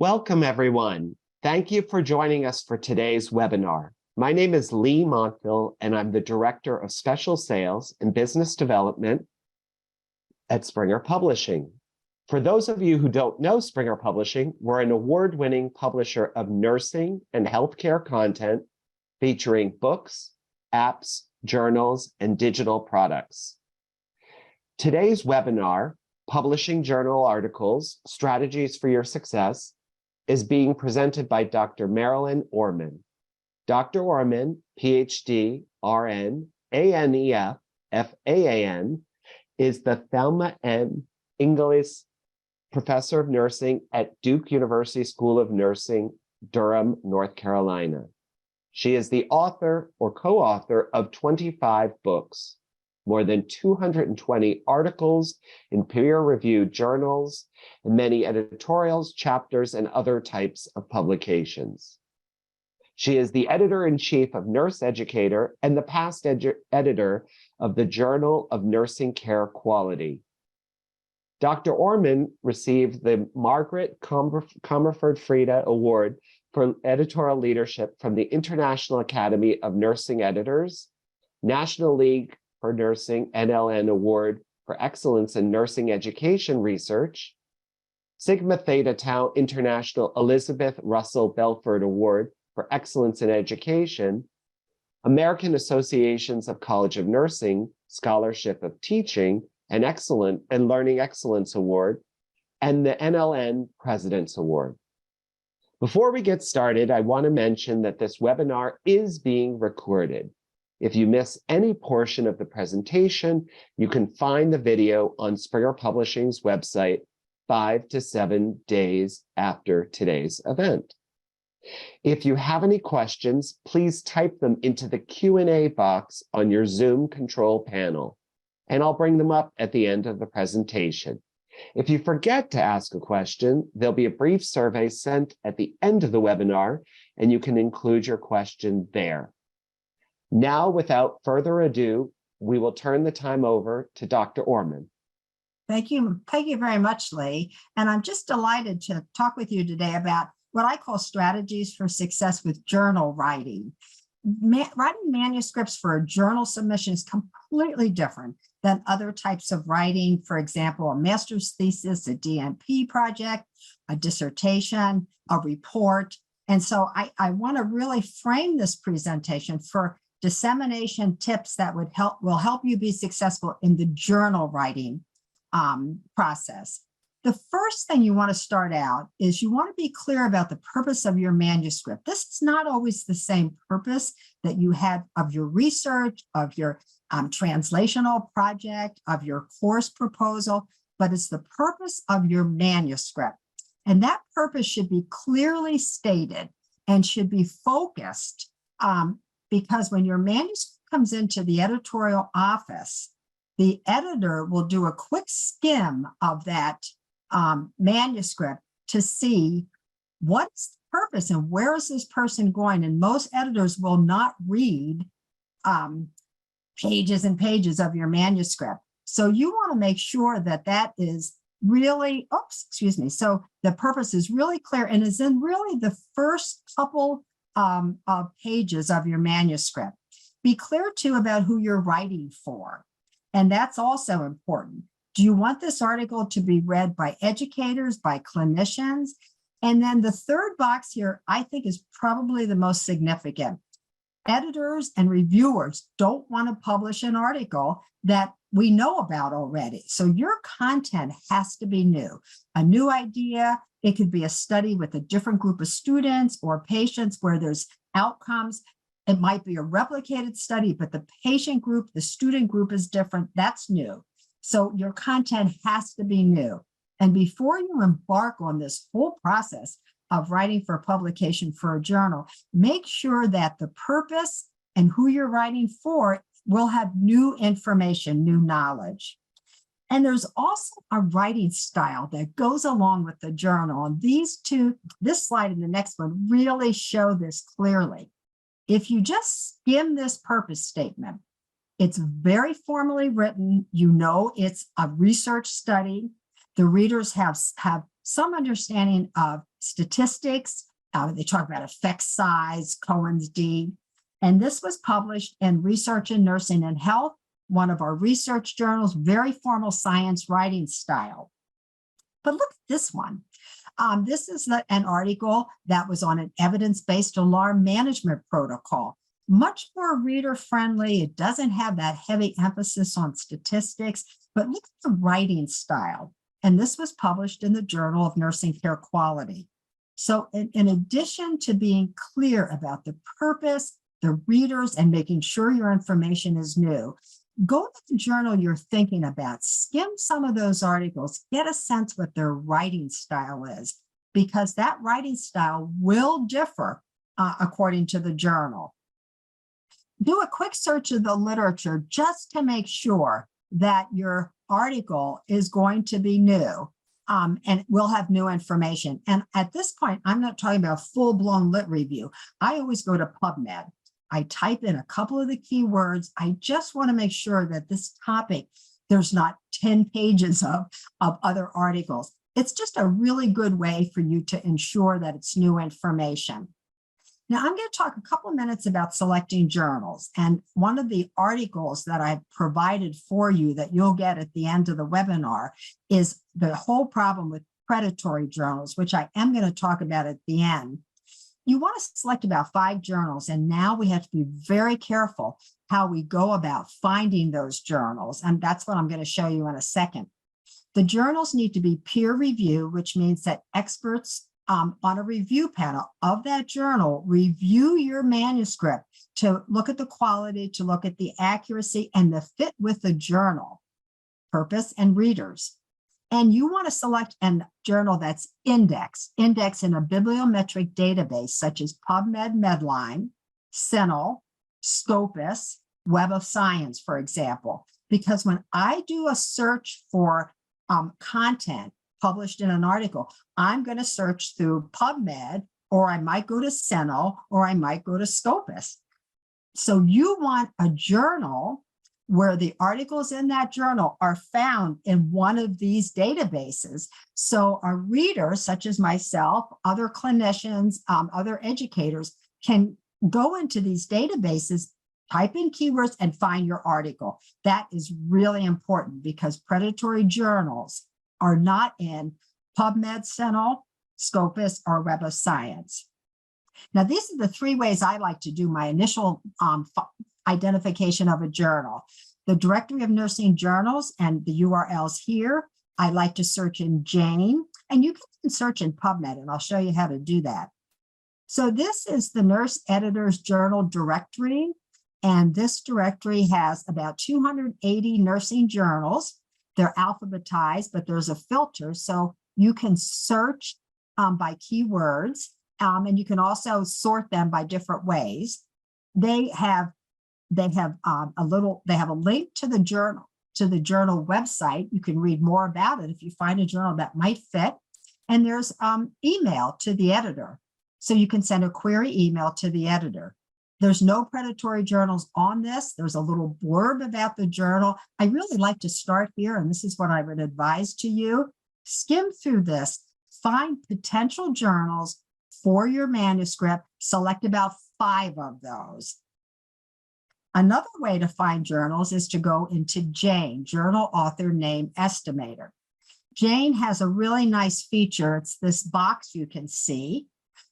Welcome, everyone. Thank you for joining us for today's webinar. My name is Lee Montville, and I'm the Director of Special Sales and Business Development at Springer Publishing. For those of you who don't know Springer Publishing, we're an award-winning publisher of nursing and healthcare content featuring books, apps, journals, and digital products. Today's webinar, Publishing Journal Articles, Strategies for Your Success, is being presented by Dr. Marilyn Orman. Dr. Orman, PhD, RN, ANEF, FAAN, is the Thelma M. Inglis Professor of Nursing at Duke University School of Nursing, Durham, North Carolina. She is the author or co-author of 25 books, more than 220 articles in peer-reviewed journals, and many editorials, chapters, and other types of publications. She is the editor-in-chief of Nurse Educator and the past editor of the Journal of Nursing Care Quality. Dr. Orman received the Margaret Comerford Freda Award for editorial leadership from the International Academy of Nursing Editors, National League for Nursing NLN Award for Excellence in Nursing Education Research, Sigma Theta Tau International Elizabeth Russell Belford Award for Excellence in Education, American Associations of College of Nursing Scholarship of Teaching and Learning Excellence Award, and the NLN President's Award. Before we get started, I want to mention that this webinar is being recorded. If you miss any portion of the presentation, you can find the video on Springer Publishing's website 5 to 7 days after today's event. If you have any questions, please type them into the Q&A box on your Zoom control panel, and I'll bring them up at the end of the presentation. If you forget to ask a question, there'll be a brief survey sent at the end of the webinar, and you can include your question there. Now, without further ado, we will turn the time over to Dr. Orman. Thank you. Thank you very much, Lee. And I'm just delighted to talk with you today about what I call strategies for success with journal writing. Writing manuscripts for a journal submission is completely different than other types of writing. For example, a master's thesis, a DNP project, a dissertation, a report. And so I want to really frame this presentation for dissemination tips that will help you be successful in the journal writing process. The first thing you want to start out is you want to be clear about the purpose of your manuscript. This is not always the same purpose that you had of your research, of your translational project, of your course proposal, but it's the purpose of your manuscript. And that purpose should be clearly stated and should be focused because when your manuscript comes into the editorial office, the editor will do a quick skim of that manuscript to see what's the purpose and where is this person going. And most editors will not read pages and pages of your manuscript. So you want to make sure that that is really, so the purpose is really clear and is in really the first couple of pages of your manuscript. Be clear too about who you're writing for. And that's also important. Do you want this article to be read by educators, by clinicians? And then the third box here, I think, is probably the most significant. Editors and reviewers don't want to publish an article that we know about already. So your content has to be new, a new idea. It could be a study with a different group of students or patients where there's outcomes. It might be a replicated study, but the patient group, the student group is different. That's new. So your content has to be new. And before you embark on this whole process of writing for publication for a journal, make sure that the purpose and who you're writing for will have new information, new knowledge. And there's also a writing style that goes along with the journal. And these two, this slide and the next one, really show this clearly. If you just skim this purpose statement, it's very formally written. You know it's a research study. The readers have some understanding of statistics. They talk about effect size, Cohen's d. And this was published in Research in Nursing and Health, one of our research journals, very formal science writing style. But look at this one. This is an article that was on an evidence-based alarm management protocol. Much more reader-friendly. It doesn't have that heavy emphasis on statistics, but look at the writing style. And this was published in the Journal of Nursing Care Quality. So in addition to being clear about the purpose, the readers, and making sure your information is new, go to the journal you're thinking about, skim some of those articles, get a sense what their writing style is, because that writing style will differ according to the journal. Do a quick search of the literature just to make sure that your article is going to be new and will have new information. And at this point, I'm not talking about full-blown lit review. I always go to PubMed. I type in a couple of the keywords. I just want to make sure that this topic, there's not 10 pages of other articles. It's just a really good way for you to ensure that it's new information. Now, I'm going to talk a couple of minutes about selecting journals. And one of the articles that I've provided for you that you'll get at the end of the webinar is the whole problem with predatory journals, which I am going to talk about at the end. You want to select about 5 journals, and now we have to be very careful how we go about finding those journals. And that's what I'm going to show you in a second. The journals need to be peer reviewed, which means that experts on a review panel of that journal review your manuscript to look at the quality, to look at the accuracy and the fit with the journal, purpose, and readers. And you want to select a journal that's indexed in a bibliometric database such as PubMed, Medline, CINAHL, Scopus, Web of Science, for example. Because when I do a search for content published in an article, I'm going to search through PubMed, or I might go to CINAHL, or I might go to Scopus. So you want a journal where the articles in that journal are found in one of these databases. So a reader, such as myself, other clinicians, other educators, can go into these databases, type in keywords, and find your article. That is really important because predatory journals are not in PubMed, CINAHL, Scopus, or Web of Science. Now, these are the 3 ways I like to do my initial identification of a journal. The Directory of Nursing Journals and the URLs here. I like to search in Jane, and you can search in PubMed, and I'll show you how to do that. So this is the Nurse Editor's Journal Directory, and this directory has about 280 nursing journals. They're alphabetized, but there's a filter, so you can search by keywords, and you can also sort them by different ways. They have a link to the journal website. You can read more about it if you find a journal that might fit. And there's email to the editor, so you can send a query email to the editor. There's no predatory journals on this. There's a little blurb about the journal. I really like to start here, and this is what I would advise to you. Skim through this, find potential journals for your manuscript, select about 5 of those. Another way to find journals is to go into Jane, Journal Author Name Estimator. Jane has a really nice feature. It's this box you can see.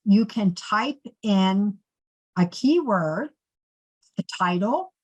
You can type in a keyword, the title,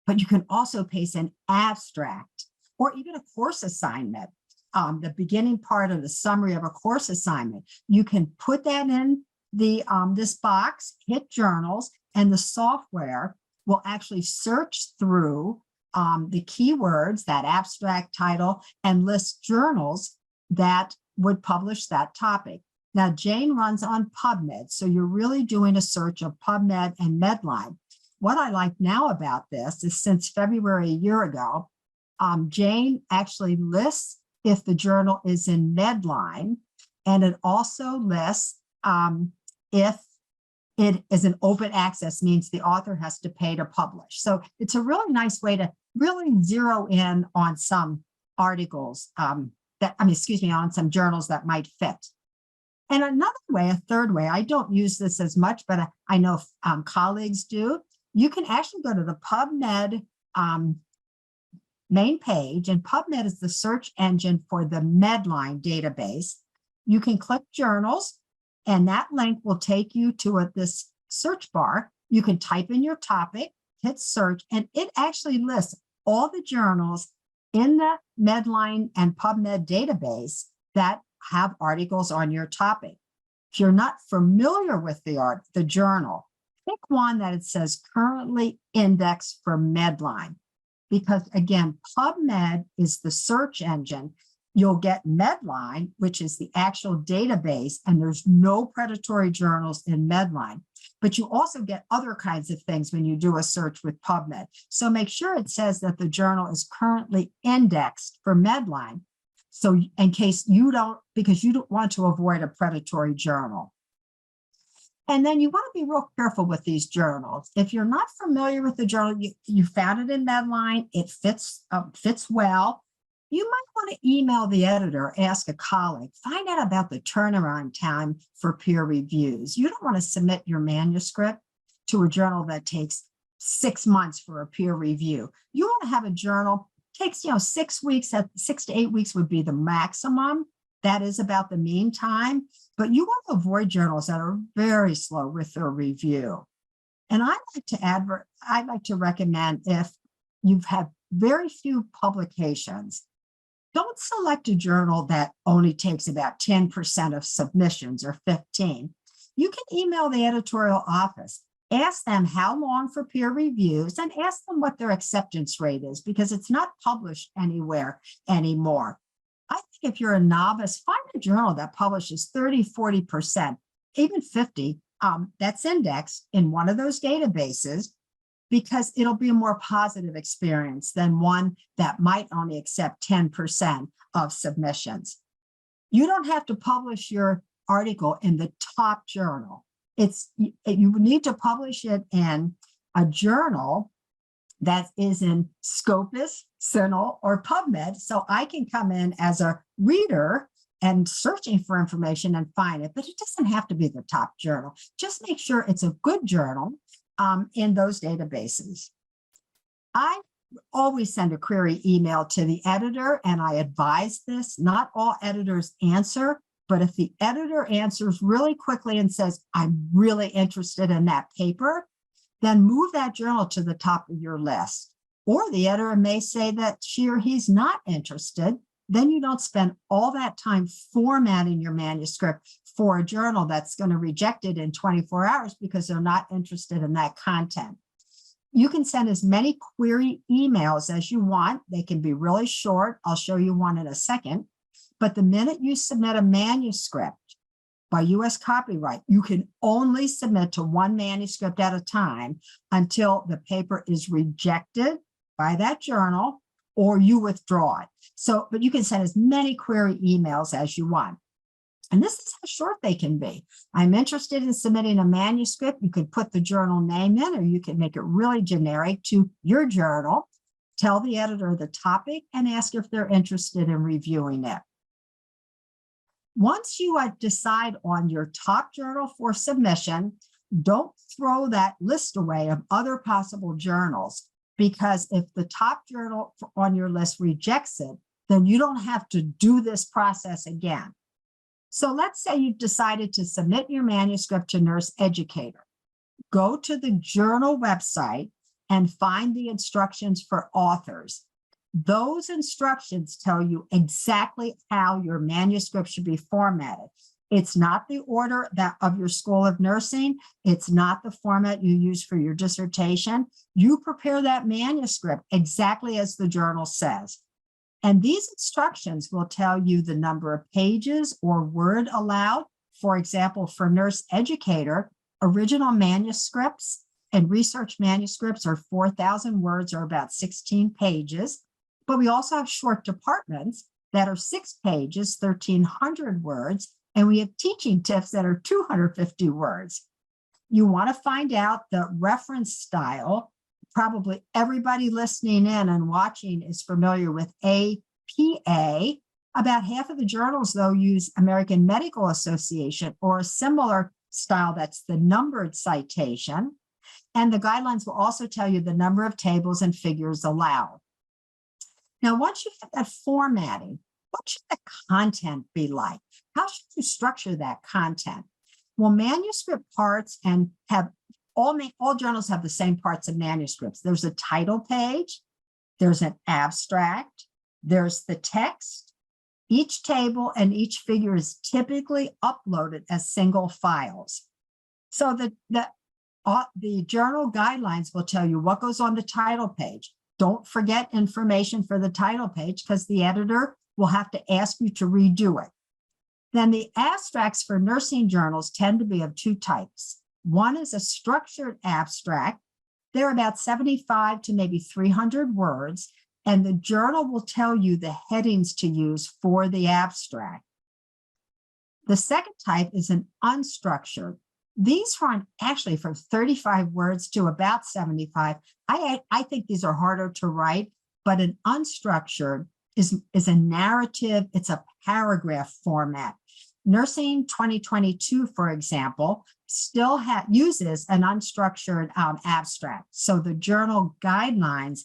but you can also paste an abstract or even a course assignment, the beginning part of the summary of a course assignment. You can put that in the this box, hit journals, and the software will actually search through the keywords, that abstract title, and list journals that would publish that topic. Now, Jane runs on PubMed, so you're really doing a search of PubMed and Medline. What I like now about this is since February a year ago, Jane actually lists if the journal is in Medline, and it also lists if it is an open access, means the author has to pay to publish. So it's a really nice way to really zero in on some articles on some journals that might fit. And another way, a third way, I don't use this as much, but I know colleagues do. You can actually go to the PubMed main page, and PubMed is the search engine for the Medline database. You can click journals, and that link will take you to this search bar. You can type in your topic, hit search, and it actually lists all the journals in the Medline and PubMed database that have articles on your topic. If you're not familiar with the journal, pick one that it says currently indexed for Medline. Because again, PubMed is the search engine. You'll get Medline, which is the actual database, and there's no predatory journals in Medline. But you also get other kinds of things when you do a search with PubMed. So make sure it says that the journal is currently indexed for Medline. So in case because you don't want to avoid a predatory journal. And then you want to be real careful with these journals. If you're not familiar with the journal, you found it in Medline, it fits well, you might want to email the editor, ask a colleague, find out about the turnaround time for peer reviews. You don't want to submit your manuscript to a journal that takes 6 months for a peer review. You want to have a journal, takes 6 weeks, 6 to 8 weeks would be the maximum. That is about the mean time, but you want to avoid journals that are very slow with their review. And I'd like to recommend, if you've had very few publications, don't select a journal that only takes about 10% of submissions or 15%. You can email the editorial office, ask them how long for peer reviews, and ask them what their acceptance rate is, because it's not published anywhere anymore. I think if you're a novice, find a journal that publishes 30, 40%, even 50, that's indexed in one of those databases, because it'll be a more positive experience than one that might only accept 10% of submissions. You don't have to publish your article in the top journal. You need to publish it in a journal that is in Scopus, CINAHL, or PubMed, so I can come in as a reader and searching for information and find it, but it doesn't have to be the top journal. Just make sure it's a good journal in those databases. I always send a query email to the editor, and I advise this. Not all editors answer, but if the editor answers really quickly and says, I'm really interested in that paper, then move that journal to the top of your list. Or the editor may say that she or he's not interested. Then you don't spend all that time formatting your manuscript for a journal that's going to reject it in 24 hours because they're not interested in that content. You can send as many query emails as you want. They can be really short. I'll show you one in a second. But the minute you submit a manuscript by US copyright, you can only submit to one manuscript at a time until the paper is rejected by that journal or you withdraw it. So, but you can send as many query emails as you want. And this is how short they can be. I'm interested in submitting a manuscript. You could put the journal name in, or you can make it really generic to your journal. Tell the editor the topic and ask if they're interested in reviewing it. Once you decide on your top journal for submission, don't throw that list away of other possible journals, because if the top journal on your list rejects it, then you don't have to do this process again. So let's say you've decided to submit your manuscript to Nurse Educator. Go to the journal website and find the instructions for authors. Those instructions tell you exactly how your manuscript should be formatted. It's not the order of your School of Nursing. It's not the format you use for your dissertation. You prepare that manuscript exactly as the journal says. And these instructions will tell you the number of pages or word allowed. For example, for Nurse Educator, original manuscripts and research manuscripts are 4,000 words, or about 16 pages. But we also have short departments that are 6 pages, 1,300 words, and we have teaching tips that are 250 words. You want to find out the reference style. Probably everybody listening in and watching is familiar with APA, About half of the journals, though, use American Medical Association or a similar style that's the numbered citation. And the guidelines will also tell you the number of tables and figures allowed. Now, once you have that formatting, what should the content be like? How should you structure that content? Well, manuscript parts and have all journals have the same parts of manuscripts. There's a title page, there's an abstract, there's the text. Each table and each figure is typically uploaded as single files. So the journal guidelines will tell you what goes on the title page. Don't forget information for the title page because the editor will have to ask you to redo it. Then the abstracts for nursing journals tend to be of two types. One is a structured abstract. They're about 75 to maybe 300 words, and the journal will tell you the headings to use for the abstract. The second type is an unstructured. These run actually from 35 words to about 75. I think these are harder to write, but an unstructured is a narrative. It's a paragraph format. Nursing 2022, for example, still uses an unstructured abstract. So the journal guidelines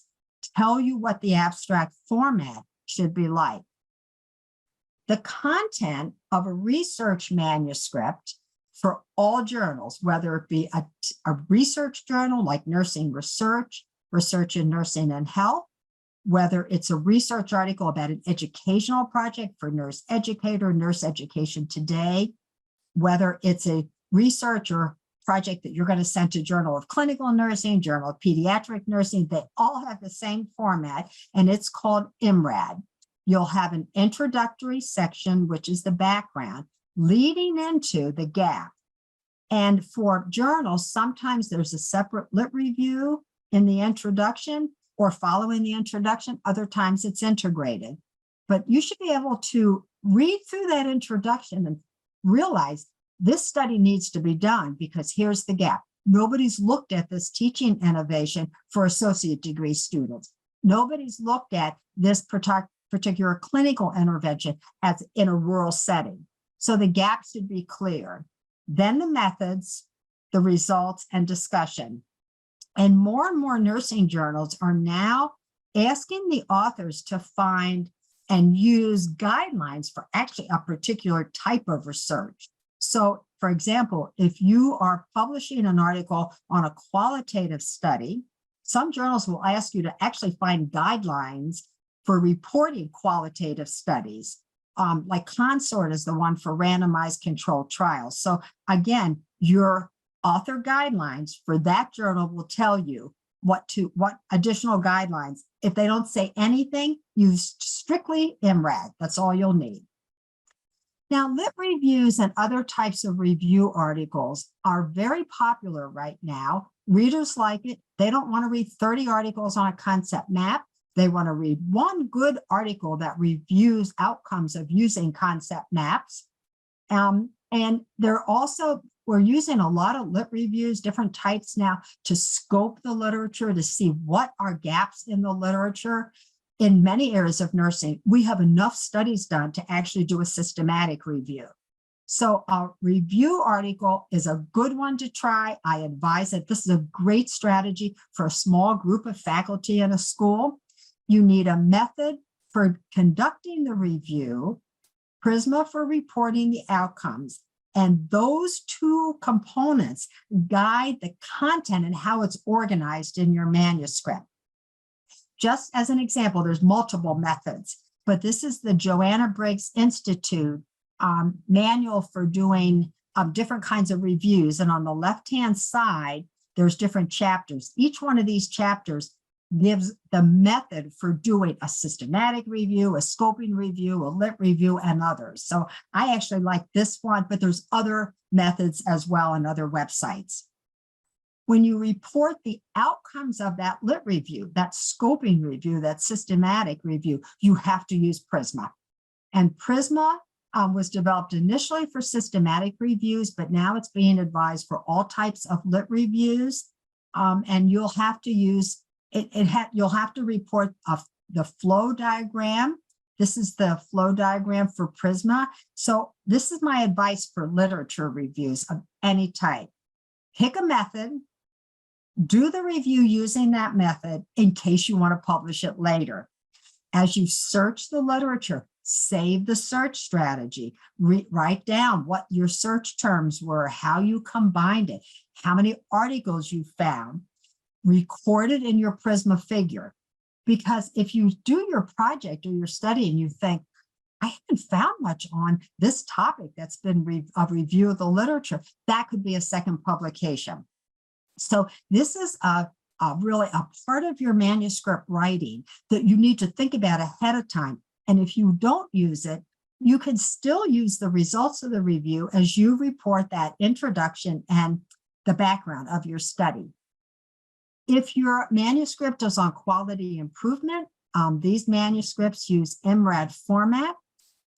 tell you what the abstract format should be like. The content of a research manuscript for all journals, whether it be a research journal like Nursing Research, Research in Nursing and Health, whether it's a research article about an educational project for Nurse Educator, Nurse Education Today, whether it's a research or project that you're going to send to Journal of Clinical Nursing, Journal of Pediatric Nursing, they all have the same format, and it's called IMRAD. You'll have an introductory section, which is the background, leading into the gap. And for journals, sometimes there's a separate lit review in the introduction or following the introduction. Other times it's integrated. But you should be able to read through that introduction and realize this study needs to be done because here's the gap. Nobody's looked at this teaching innovation for associate degree students. Nobody's looked at this particular clinical intervention as in a rural setting. So the gap should be clear. Then the methods, the results, and discussion. And more nursing journals are now asking the authors to find and use guidelines for actually a particular type of research. So, for example, if you are publishing an article on a qualitative study, some journals will ask you to actually find guidelines for reporting qualitative studies. Like Consort is the one for randomized controlled trials. So again, your author guidelines for that journal will tell you what additional guidelines. If they don't say anything, use strictly IMRAD. That's all you'll need. Now, lit reviews and other types of review articles are very popular right now. Readers like it. They don't want to read 30 articles on a concept map. They want to read one good article that reviews outcomes of using concept maps. And we're using a lot of lit reviews, different types now, to scope the literature, to see what are gaps in the literature. In many areas of nursing, we have enough studies done to actually do a systematic review. So a review article is a good one to try. I advise it. This is a great strategy for a small group of faculty in a school. You need a method for conducting the review, Prisma for reporting the outcomes, and those two components guide the content and how it's organized in your manuscript. Just as an example, there's multiple methods, but this is the Joanna Briggs Institute manual for doing different kinds of reviews. And on the left-hand side, there's different chapters. Each one of these chapters gives the method for doing a systematic review, a scoping review, a lit review, and others. So I actually like this one, but there's other methods as well on other websites. When you report the outcomes of that lit review, that scoping review, that systematic review, you have to use Prisma. And Prisma was developed initially for systematic reviews, but now it's being advised for all types of lit reviews. And you'll have to use you'll have to report the flow diagram This is the flow diagram for Prisma. So this is my advice for literature reviews of any type. Pick a method, do the review using that method in case you want to publish it later. As you search the literature, save the search strategy, write down what your search terms were, how you combined it, how many articles you found, record it in your Prisma figure. Because if you do your project or your study and you think, I haven't found much on this topic that's been a review of the literature, that could be a second publication. So this is really a part of your manuscript writing that you need to think about ahead of time. And if you don't use it, you can still use the results of the review as you report that introduction and the background of your study. If your manuscript is on quality improvement, these manuscripts use IMRAD format,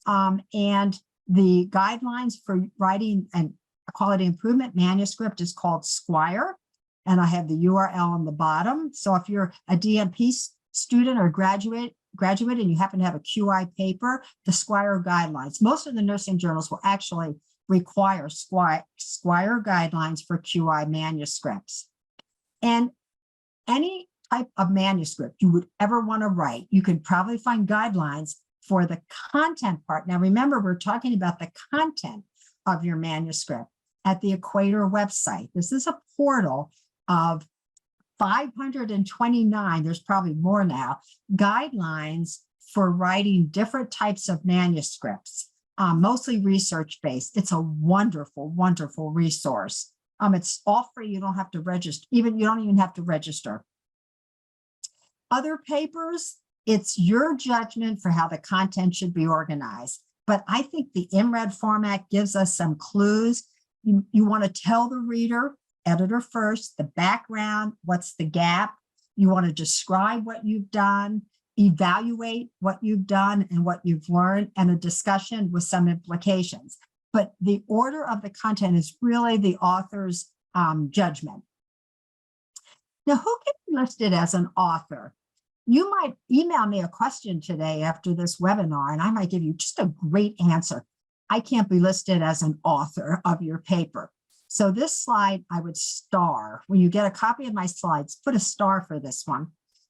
and the guidelines for writing and quality improvement manuscript is called Squire, and I have the URL on the bottom. So if you're a DMP student or graduate and you happen to have a QI paper, the Squire guidelines, most of the nursing journals will actually require Squire guidelines for QI manuscripts. And any type of manuscript you would ever want to write, you can probably find guidelines for the content part. Now, remember, we're talking about the content of your manuscript at the Equator website. This is a portal of 529, there's probably more now, guidelines for writing different types of manuscripts, mostly research-based. It's a wonderful, wonderful resource. It's all free. You don't have to register. You don't even have to register. Other papers, it's your judgment for how the content should be organized. But I think the IMRAD format gives us some clues. You want to tell the reader, editor first, the background, what's the gap. You want to describe what you've done, evaluate what you've done and what you've learned, and a discussion with some implications. But the order of the content is really the author's judgment. Now, who can be listed as an author? You might email me a question today after this webinar, and I might give you just a great answer. I can't be listed as an author of your paper. So this slide, I would star. When you get a copy of my slides, put a star for this one.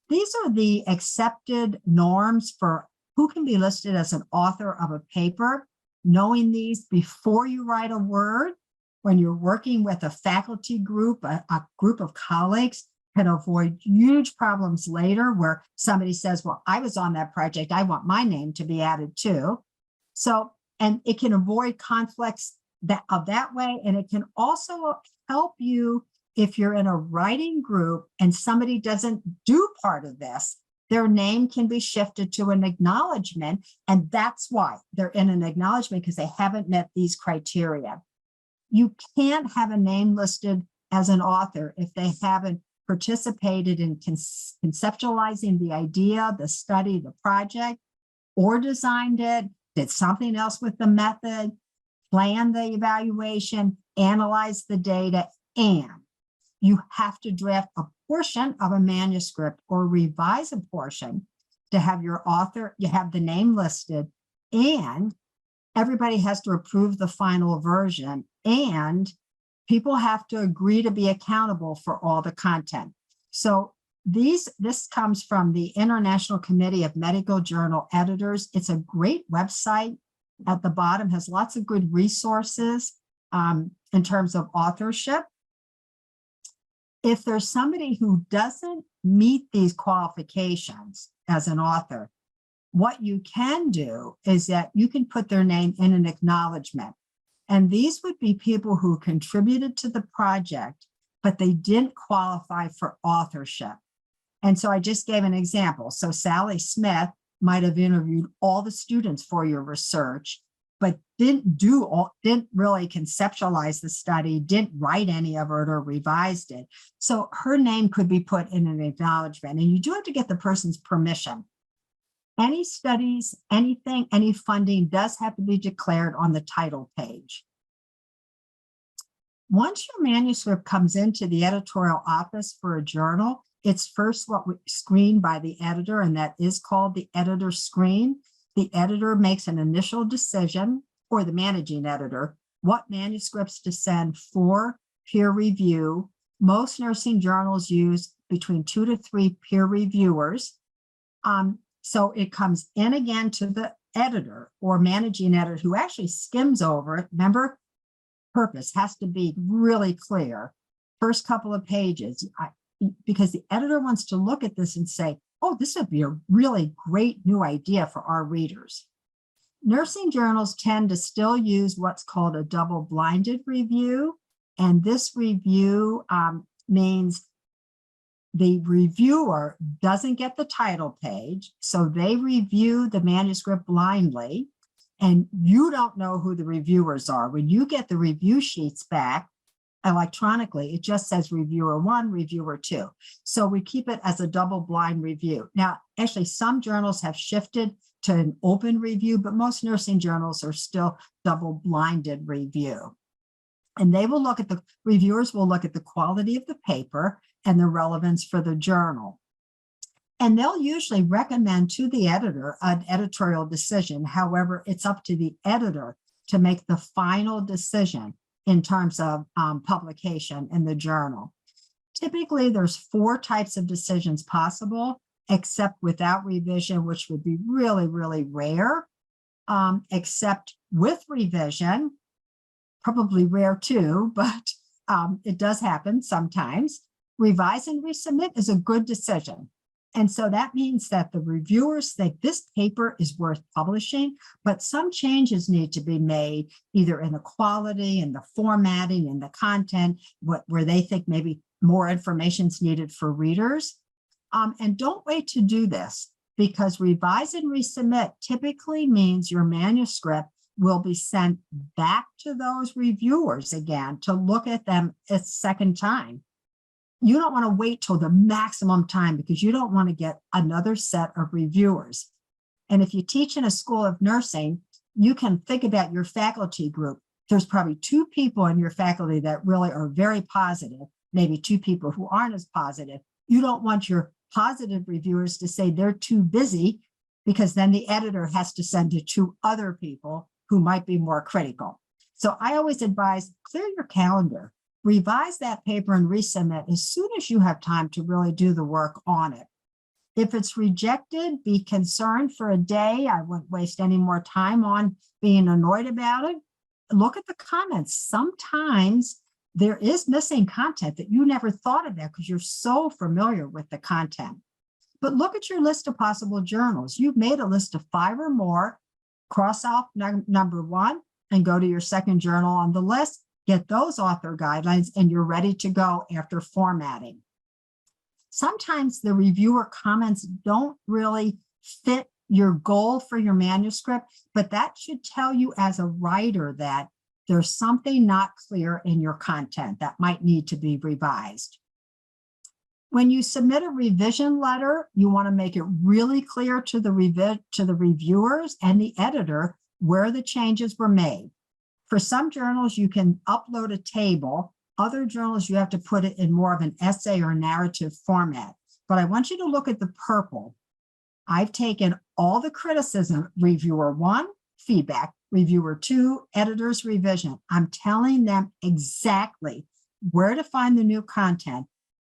These are the accepted norms for who can be listed as an author of a paper. Knowing these before you write a word, when you're working with a faculty group, a group of colleagues, can avoid huge problems later where somebody says, well, I was on that project, I want my name to be added too. So, and it can avoid conflicts that way. And it can also help you if you're in a writing group and somebody doesn't do part of this. Their name can be shifted to an acknowledgement, and that's why they're in an acknowledgement, because they haven't met these criteria. You can't have a name listed as an author if they haven't participated in conceptualizing the idea, the study, the project, or designed it, did something else with the method, planned the evaluation, analyzed the data, and you have to draft a portion of a manuscript or revise a portion to have your author, you have the name listed, and everybody has to approve the final version, and people have to agree to be accountable for all the content. So this comes from the International Committee of Medical Journal Editors. It's a great website. At the bottom has lots of good resources in terms of authorship. If there's somebody who doesn't meet these qualifications as an author, what you can do is that you can put their name in an acknowledgement. And these would be people who contributed to the project, but they didn't qualify for authorship. And so I just gave an example. So Sally Smith might have interviewed all the students for your research, but didn't really conceptualize the study, didn't write any of it or revised it. So her name could be put in an acknowledgement, and you do have to get the person's permission. Any studies, anything, any funding does have to be declared on the title page. Once your manuscript comes into the editorial office for a journal, it's first screened by the editor, and that is called the editor screen. The editor makes an initial decision, or the managing editor, what manuscripts to send for peer review. Most nursing journals use between 2 to 3 peer reviewers. So it comes in again to the editor or managing editor who actually skims over it. Remember, purpose has to be really clear. First couple of pages, because the editor wants to look at this and say, oh, this would be a really great new idea for our readers. Nursing journals tend to still use what's called a double-blinded review. And this review means the reviewer doesn't get the title page, so they review the manuscript blindly, and you don't know who the reviewers are. When you get the review sheets back electronically, it just says reviewer 1, reviewer 2. So we keep it as a double-blind review. Now, actually, some journals have shifted to an open review, but most nursing journals are still double-blinded review. And they will look at the reviewers will look at the quality of the paper and the relevance for the journal. And they'll usually recommend to the editor an editorial decision. However, it's up to the editor to make the final decision in terms of publication in the journal. Typically, there's 4 types of decisions possible, except without revision, which would be really, really rare. Except with revision, probably rare too, but it does happen sometimes. Revise and resubmit is a good decision. And so that means that the reviewers think this paper is worth publishing, but some changes need to be made either in the quality and the formatting and the content, where they think maybe more information is needed for readers. And don't wait to do this, because revise and resubmit typically means your manuscript will be sent back to those reviewers again to look at them a second time. You don't want to wait till the maximum time, because you don't want to get another set of reviewers. And if you teach in a school of nursing, you can think about your faculty group. There's probably 2 people in your faculty that really are very positive, maybe 2 people who aren't as positive. You don't want your positive reviewers to say they're too busy, because then the editor has to send to 2 other people who might be more critical. So I always advise, clear your calendar, revise that paper and resubmit as soon as you have time to really do the work on it. If it's rejected, be concerned for a day. I wouldn't waste any more time on being annoyed about it. Look at the comments. Sometimes there is missing content that you never thought about because you're so familiar with the content. But look at your list of possible journals. You've made a list of 5 or more. Cross off number 1 and go to your second journal on the list, get those author guidelines, and you're ready to go after formatting. Sometimes the reviewer comments don't really fit your goal for your manuscript, but that should tell you as a writer that there's something not clear in your content that might need to be revised. When you submit a revision letter, you want to make it really clear to the reviewers and the editor where the changes were made. For some journals, you can upload a table. Other journals, you have to put it in more of an essay or narrative format. But I want you to look at the purple. I've taken all the criticism, reviewer 1, feedback, reviewer 2, editor's revision. I'm telling them exactly where to find the new content,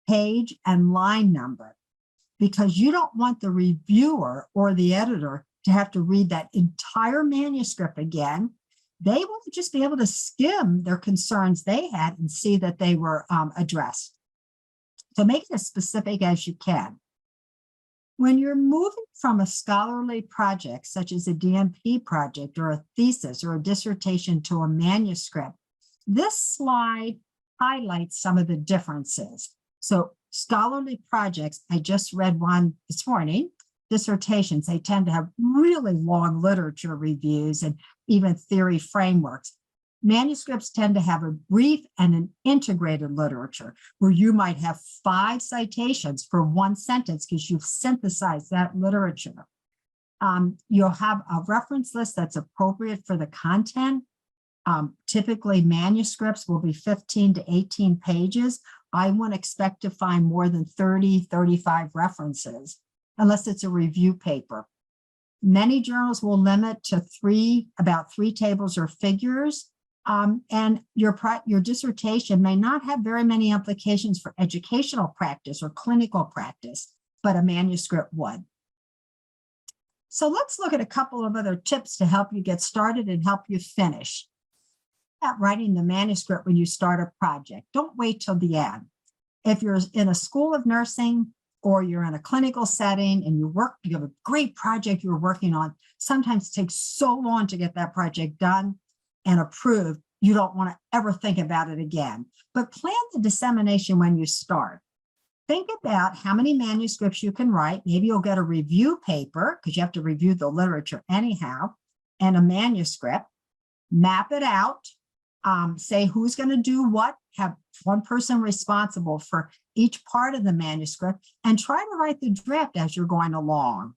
page and line number, because you don't want the reviewer or the editor to have to read that entire manuscript again. They will just be able to skim their concerns they had and see that they were addressed. So make it as specific as you can. When you're moving from a scholarly project, such as a DMP project or a thesis or a dissertation, to a manuscript, this slide highlights some of the differences. So scholarly projects, I just read one this morning, dissertations, they tend to have really long literature reviews and even theory frameworks. Manuscripts tend to have a brief and an integrated literature where you might have 5 citations for 1 sentence because you've synthesized that literature. You'll have a reference list that's appropriate for the content. Typically, manuscripts will be 15 to 18 pages. I wouldn't expect to find more than 30, 35 references, unless it's a review paper. Many journals will limit to about three tables or figures. And your dissertation may not have very many implications for educational practice or clinical practice, but a manuscript would. So let's look at a couple of other tips to help you get started and help you finish. About writing the manuscript when you start a project. Don't wait till the end. If you're in a school of nursing or you're in a clinical setting and you have a great project you're working on, sometimes it takes so long to get that project done and approved, you don't want to ever think about it again. But plan the dissemination when you start. Think about how many manuscripts you can write. Maybe you'll get a review paper because you have to review the literature anyhow, and a manuscript. Map it out. Say who's going to do what, have one person responsible for each part of the manuscript, and try to write the draft as you're going along.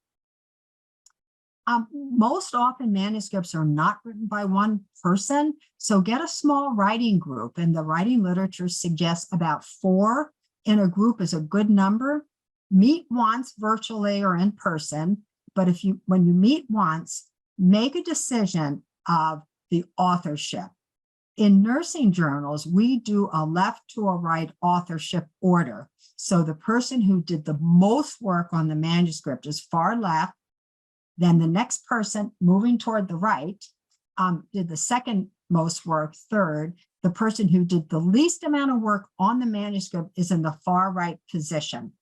Most often manuscripts are not written by one person, so get a small writing group, and the writing literature suggests about 4 in a group is a good number. Meet once virtually or in person, but when you meet once, make a decision of the authorship. In nursing journals, we do a left to a right authorship order. So the person who did the most work on the manuscript is far left. Then the next person moving toward the right did the second most work, third. The person who did the least amount of work on the manuscript is in the far right position.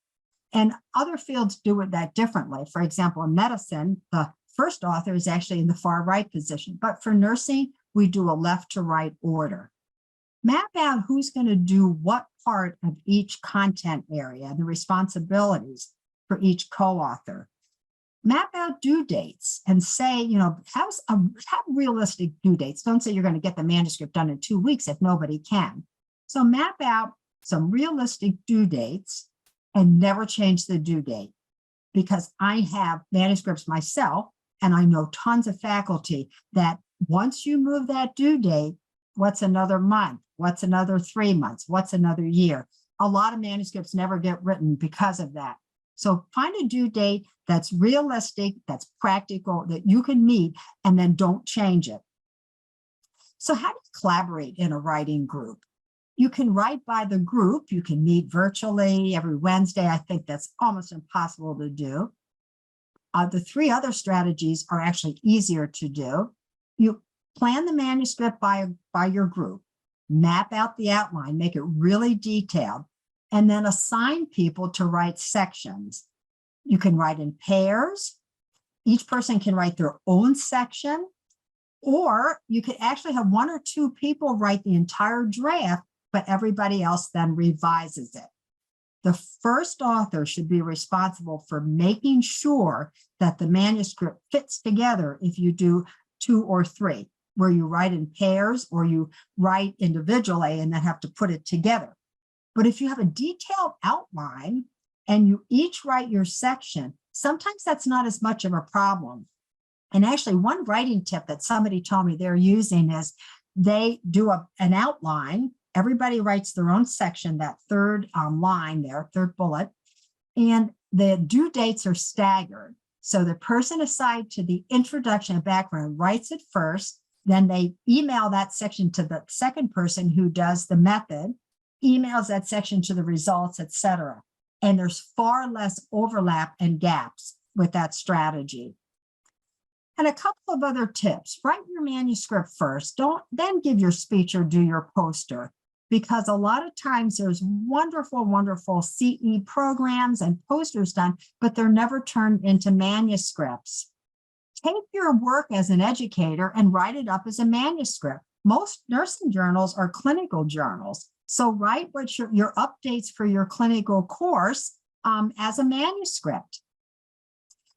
And other fields do it that differently. For example, in medicine, the first author is actually in the far right position. But for nursing, we do a left to right order. Map out who's going to do what part of each content area, the responsibilities for each co-author. Map out due dates and say, have realistic due dates. Don't say you're going to get the manuscript done in 2 weeks if nobody can. So map out some realistic due dates and never change the due date, because I have manuscripts myself and I know tons of faculty that once you move that due date, what's another month? What's another 3 months? What's another year? A lot of manuscripts never get written because of that. So find a due date that's realistic, that's practical, that you can meet, and then don't change it. So how do you collaborate in a writing group? You can write by the group. You can meet virtually every Wednesday. I think that's almost impossible to do. The 3 other strategies are actually easier to do. You plan the manuscript by your group, map out the outline, make it really detailed, and then assign people to write sections. You can write in pairs. Each person can write their own section, or you could actually have 1 or 2 people write the entire draft, but everybody else then revises it. The first author should be responsible for making sure that the manuscript fits together if you do 2 or 3, where you write in pairs or you write individually and then have to put it together. But if you have a detailed outline and you each write your section, sometimes that's not as much of a problem. And actually, one writing tip that somebody told me they're using is they do an outline. Everybody writes their own section, that third line there, third bullet, and the due dates are staggered. So the person assigned to the introduction and background writes it first, then they email that section to the second person who does the method, emails that section to the results, etc. And there's far less overlap and gaps with that strategy. And a couple of other tips: write your manuscript first. Don't then give your speech or do your poster, because a lot of times there's wonderful, wonderful CE programs and posters done, but they're never turned into manuscripts. Take your work as an educator and write it up as a manuscript. Most nursing journals are clinical journals. So write what your updates for your clinical course as a manuscript.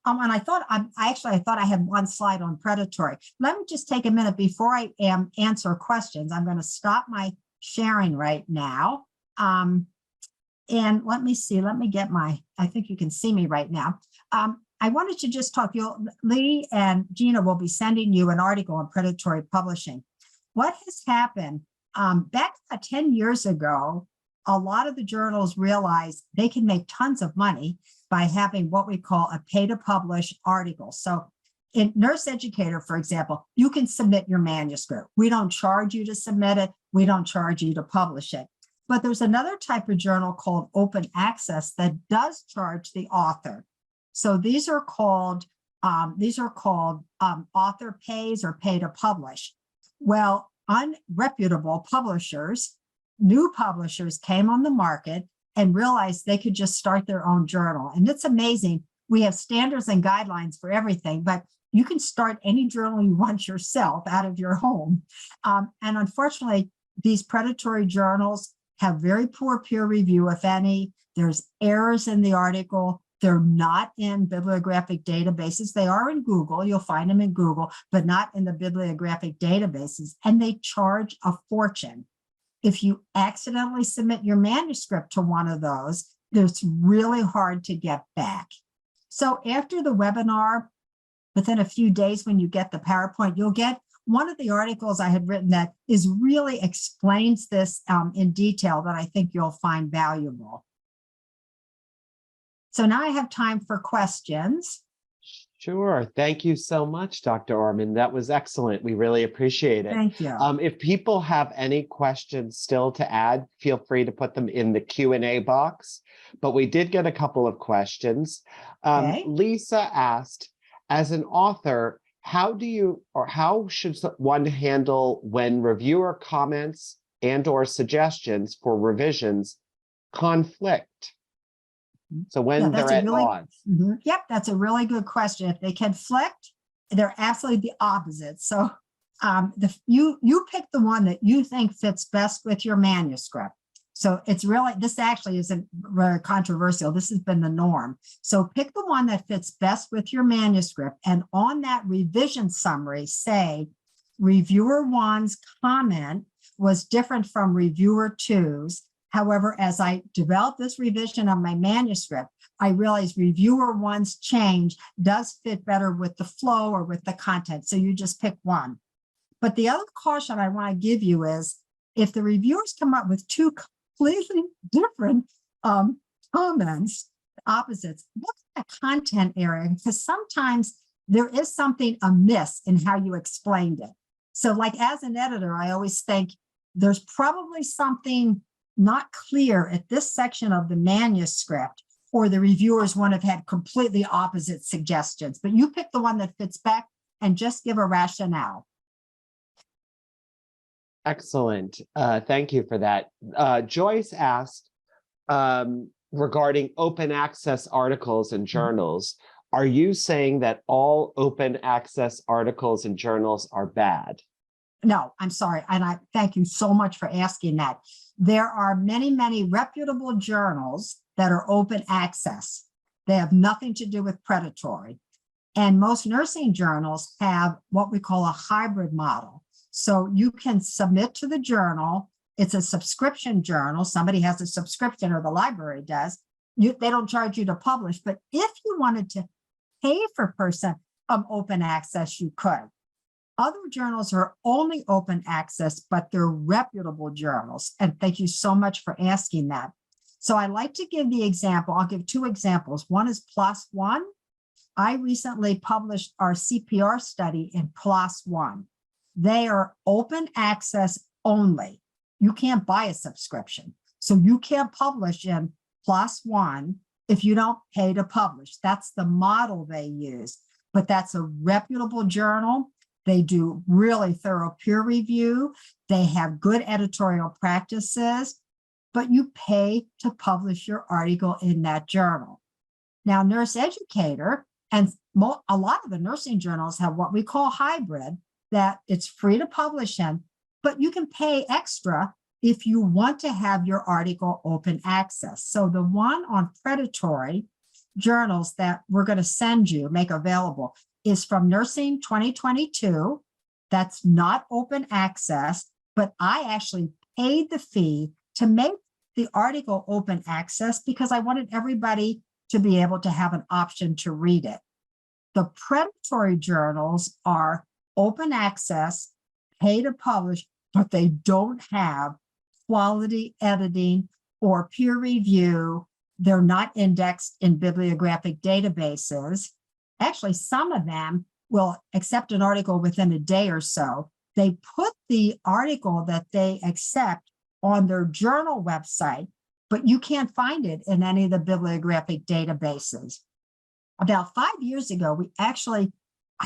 And I thought I had one slide on predatory. Let me just take a minute before I answer questions. I'm going to stop my sharing right now. And let me see, I think you can see me right now. I wanted to just talk, Lee and Gina will be sending you an article on predatory publishing. What has happened, back 10 years ago, a lot of the journals realized they can make tons of money by having what we call a pay to publish article. So in Nurse Educator, for example, you can submit your manuscript. We don't charge you to submit it. We don't charge you to publish it. But there's another type of journal called open access that does charge the author. So these are called author pays or pay to publish. Well, unreputable publishers, new publishers came on the market and realized they could just start their own journal. And it's amazing. We have standards and guidelines for everything, but you can start any journal you want yourself out of your home. And unfortunately, these predatory journals have very poor peer review, if any. There's errors in the article. They're not in bibliographic databases. They are in Google. You'll find them in Google, but not in the bibliographic databases. And they charge a fortune. If you accidentally submit your manuscript to one of those, it's really hard to get back. So after the webinar, within a few days when you get the PowerPoint, you'll get one of the articles I had written that really explains this in detail that I think you'll find valuable. So now I have time for questions. Sure. Thank you so much, Dr. Orman. That was excellent. We really appreciate it. Thank you. If people have any questions still to add, feel free to put them in the Q&A box. But we did get a couple of questions. Okay. Lisa asked, as an author, how should one handle when reviewer comments and/or suggestions for revisions conflict? So when they're at odds. Yep, that's a really good question. If they conflict, they're absolutely the opposite. So you pick the one that you think fits best with your manuscript. So it's really, this actually isn't very controversial. This has been the norm. So pick the one that fits best with your manuscript. And on that revision summary, say, reviewer one's comment was different from reviewer two's. However, as I developed this revision of my manuscript, I realized reviewer one's change does fit better with the flow or with the content. So you just pick one. But the other caution I want to give you is if the reviewers come up with two completely different comments, opposites, look at the content area, because sometimes there is something amiss in how you explained it. So like as an editor, I always think there's probably something not clear at this section of the manuscript, or the reviewers would have had completely opposite suggestions, but you pick the one that fits back and just give a rationale. Excellent. Thank you for that. Joyce asked regarding open access articles and journals, are you saying that all open access articles and journals are bad? No, I'm sorry. And I thank you so much for asking that. There are many, many reputable journals that are open access. They have nothing to do with predatory. And most nursing journals have what we call a hybrid model. So you can submit to the journal. It's a subscription journal. Somebody has a subscription, or the library does. They don't charge you to publish. But if you wanted to pay for open access, you could. Other journals are only open access, but they're reputable journals. And thank you so much for asking that. So I like to give the example. I'll give two examples. One is PLOS One. I recently published our CPR study in PLOS One. They are open access only. You can't buy a subscription. So you can't publish in PLOS One if you don't pay to publish. That's the model they use. But that's a reputable journal. They do really thorough peer review. They have good editorial practices, but you pay to publish your article in that journal. Now, Nurse Educator and a lot of the nursing journals have what we call hybrid, that it's free to publish in, but you can pay extra if you want to have your article open access. So the one on predatory journals that we're going to make available is from Nursing 2022. That's not open access, but I actually paid the fee to make the article open access because I wanted everybody to be able to have an option to read it. The predatory journals are open access, pay to publish, but they don't have quality editing or peer review. They're not indexed in bibliographic databases. Actually, some of them, will accept an article within a day or so. They put the article that they accept on their journal website, but you can't find it in any of the bibliographic databases. About 5 years ago, I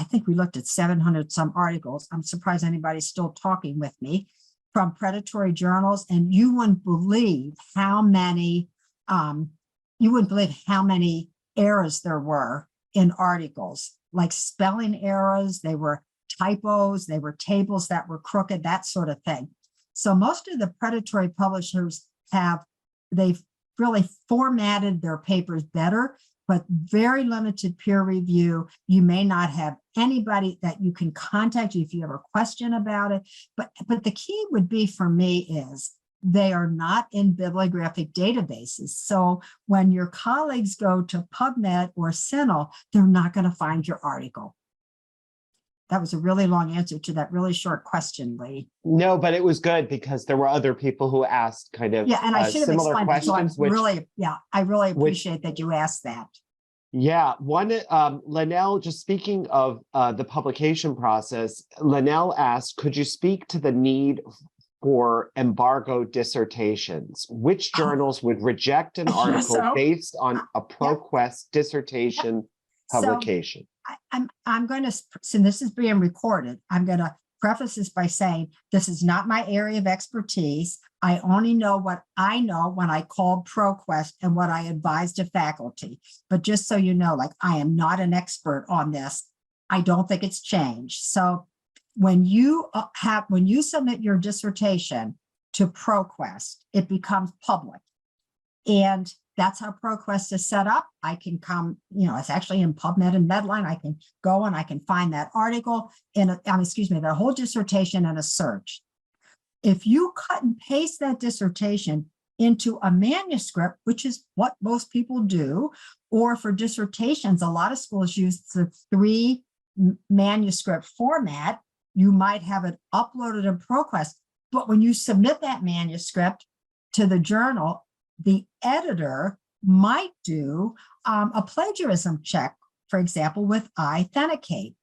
think we looked at 700 some articles. I'm surprised anybody's still talking with me from predatory journals, and you wouldn't believe how many errors there were in articles, like spelling errors. They were typos, they were tables that were crooked, that sort of thing. So most of the predatory publishers they've really formatted their papers better, but very limited peer review. You may not have anybody that you can contact if you have a question about it. But the key would be for me is they are not in bibliographic databases. So when your colleagues go to PubMed or CINAHL, they're not going to find your article. That was a really long answer to that really short question, Lee. No, but it was good because there were other people who asked kind of and I should have similar explained questions. It, so I really appreciate that you asked that. Yeah, Linnell, just speaking of the publication process, Linnell asked, could you speak to the need for embargo dissertations? Which journals would reject an article based on a ProQuest dissertation publication? I'm going to, since this is being recorded, I'm going to preface this by saying this is not my area of expertise. I only know what I know when I called ProQuest and what I advised to faculty. But just so you know, like, I am not an expert on this. I don't think it's changed. So when you submit your dissertation to ProQuest, it becomes public. And that's how ProQuest is set up. I can come, it's actually in PubMed and Medline. I can go and I can find that article that whole dissertation in a search. If you cut and paste that dissertation into a manuscript, which is what most people do, or for dissertations, a lot of schools use the 3 manuscript format. You might have it uploaded in ProQuest, but when you submit that manuscript to the journal, the editor might do a plagiarism check, for example, with Authenticate,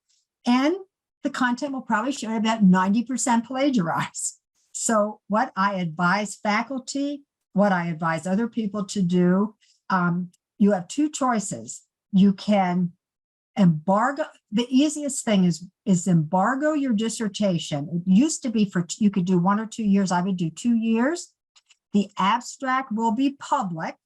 and the content will probably show about 90% plagiarized. So what I advise faculty, what I advise other people to do, you have 2 choices. You can embargo. The easiest thing is embargo your dissertation. It used to be you could do 1 or 2 years. I would do 2 years. The abstract will be public.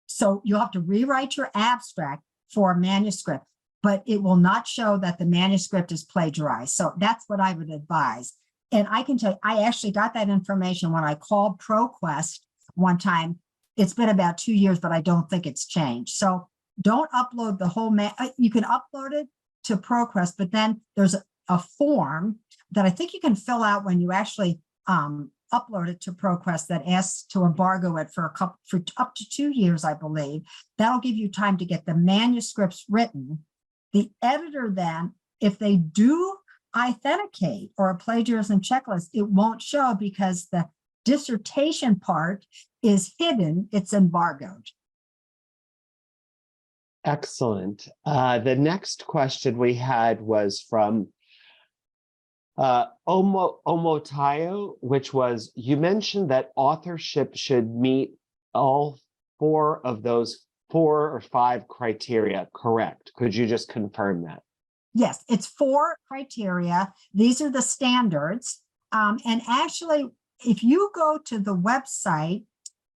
So you'll have to rewrite your abstract for a manuscript, but it will not show that the manuscript is plagiarized. So that's what I would advise. And I can tell you, I actually got that information when I called ProQuest one time. It's been about 2 years, but I don't think it's changed. So don't upload the whole you can upload it to ProQuest, but then there's a form that I think you can fill out when you actually upload it to ProQuest that asks to embargo it for up to 2 years, I believe. That'll give you time to get the manuscripts written. The editor then, if they do authenticate or a plagiarism checklist, it won't show because the dissertation part is hidden, it's embargoed. Excellent. The next question we had was from Omotayo, which was, you mentioned that authorship should meet all 4 of those 4 or 5 criteria, correct? Could you just confirm that? Yes, it's 4 criteria. These are the standards. And actually, if you go to the website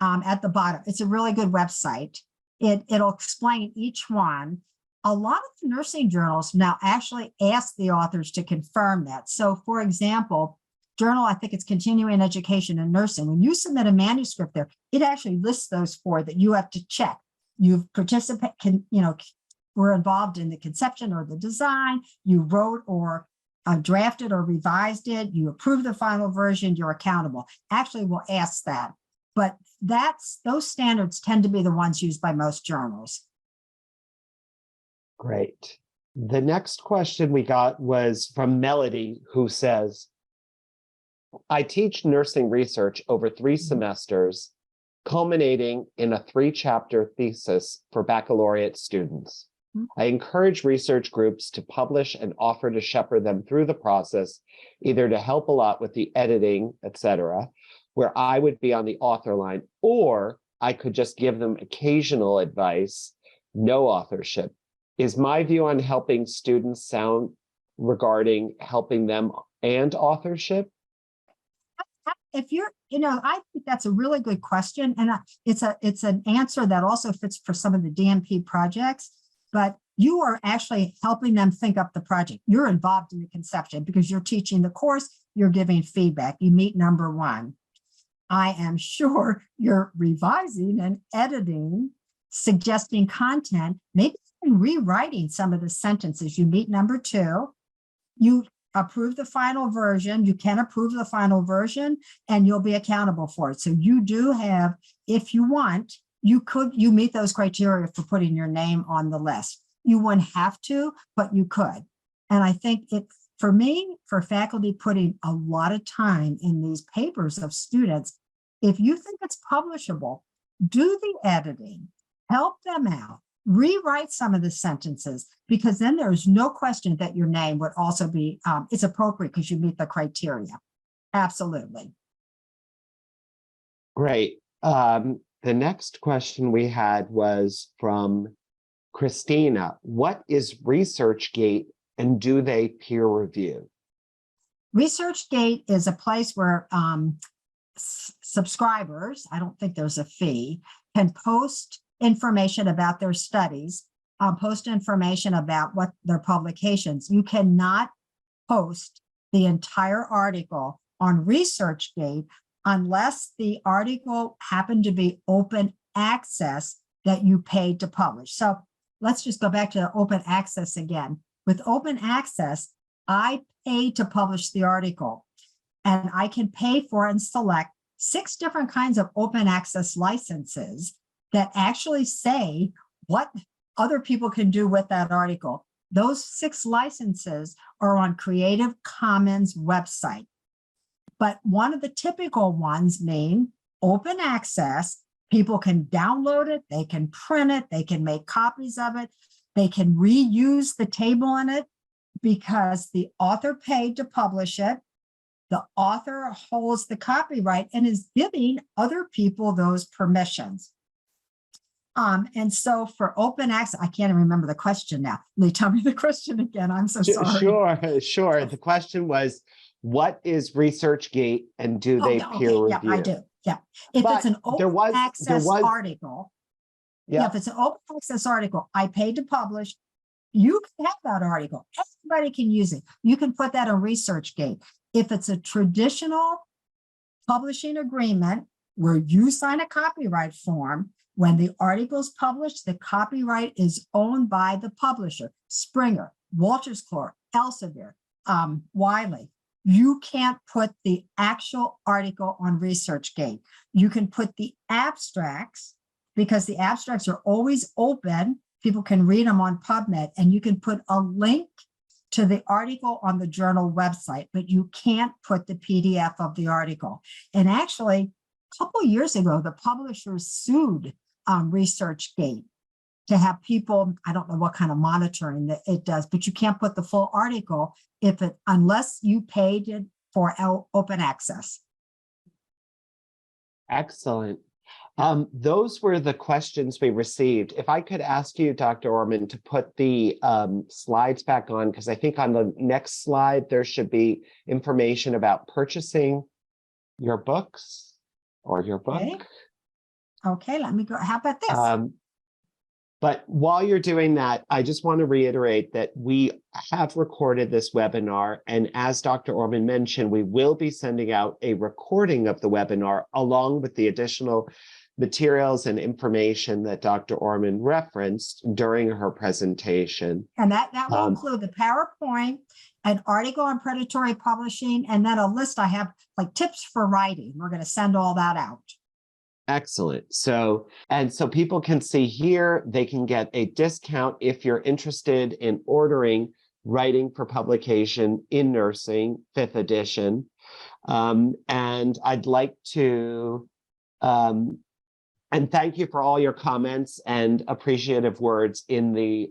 at the bottom, it's a really good website. It'll explain each one. A lot of nursing journals now actually ask the authors to confirm that. So for example, journal, I think it's Continuing Education in Nursing. When you submit a manuscript there, it actually lists those 4 that you have to check. You've participated, were involved in the conception or the design, you wrote or drafted or revised it, you approved the final version, you're accountable. Actually, we'll ask that. But those standards tend to be the ones used by most journals. Great. The next question we got was from Melody, who says, I teach nursing research over 3 semesters, culminating in a 3-chapter thesis for baccalaureate students. I encourage research groups to publish and offer to shepherd them through the process, either to help a lot with the editing, etc., where I would be on the author line, or I could just give them occasional advice, no authorship. Is my view on helping students sound regarding helping them and authorship? If you're, I think that's a really good question. And it's an answer that also fits for some of the DMP projects, but you are actually helping them think up the project. You're involved in the conception because you're teaching the course, you're giving feedback. You meet number one. I am sure you're revising and editing, suggesting content, maybe even rewriting some of the sentences. You meet number two. You approve the final version. You can approve the final version and you'll be accountable for it. So you do have, if you want, you meet those criteria for putting your name on the list. You wouldn't have to, but you could. And I think for me, for faculty putting a lot of time in these papers of students, if you think it's publishable, do the editing, help them out, rewrite some of the sentences, because then there's no question that your name would also be, it's appropriate because you meet the criteria. Absolutely. Great. The next question we had was from Christina. What is ResearchGate and do they peer review? ResearchGate is a place where subscribers, I don't think there's a fee, can post information about their studies, post information about what their publications. You cannot post the entire article on ResearchGate unless the article happened to be open access that you paid to publish. So let's just go back to open access again. With open access, I pay to publish the article, and I can pay for and select 6 different kinds of open access licenses that actually say what other people can do with that article. Those 6 licenses are on Creative Commons website. But one of the typical ones mean open access. People can download it, they can print it, they can make copies of it, they can reuse the table in it because the author paid to publish it. The author holds the copyright and is giving other people those permissions. And so for open access, I can't even remember the question now. Lee, tell me the question again. I'm so sorry. Sure. The question was, what is ResearchGate and do they peer review? Yeah, I do. Yeah. If it's an open access article, if it's an open access article, I paid to publish, you can have that article. Everybody can use it. You can put that on ResearchGate. If it's a traditional publishing agreement where you sign a copyright form, when the article is published, the copyright is owned by the publisher, Springer, Wolters Kluwer, Elsevier, Wiley. You can't put the actual article on ResearchGate. You can put the abstracts because the abstracts are always open. People can read them on PubMed, and you can put a link to the article on the journal website, but you can't put the PDF of the article. And actually, a couple of years ago, the publishers sued ResearchGate to have people, I don't know what kind of monitoring that it does, but you can't put the full article unless you paid it for open access. Excellent. Those were the questions we received. If I could ask you, Dr. Orman, to put the slides back on, because I think on the next slide, there should be information about purchasing your books or your book. Okay, let me go. How about this? But while you're doing that, I just want to reiterate that we have recorded this webinar. And as Dr. Orman mentioned, we will be sending out a recording of the webinar along with the additional materials and information that Dr. Orman referenced during her presentation. And that will include the PowerPoint, an article on predatory publishing, and then a list I have like tips for writing. We're going to send all that out. Excellent. So people can see here, they can get a discount if you're interested in ordering Writing for Publication in Nursing, 5th edition. And I'd like to And thank you for all your comments and appreciative words in the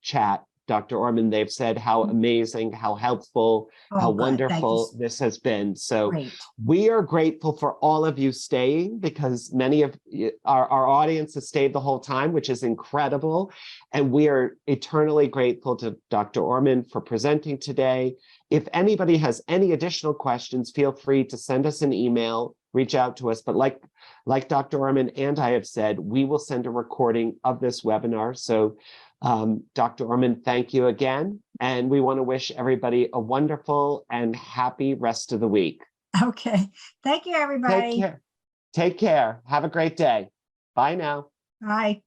chat, Dr. Orman. They've said how amazing, how helpful, how Oh, good. Thank you. wonderful this has been. So Great. we are grateful for all of you staying, because many of our audience has stayed the whole time, which is incredible. And we are eternally grateful to Dr. Orman for presenting today. If anybody has any additional questions, feel free to send us an email, reach out to us. But like Dr. Orman and I have said, we will send a recording of this webinar. So Dr. Orman, thank you again. And we want to wish everybody a wonderful and happy rest of the week. Okay. Thank you, everybody. Take care. Take care. Have a great day. Bye now. Bye.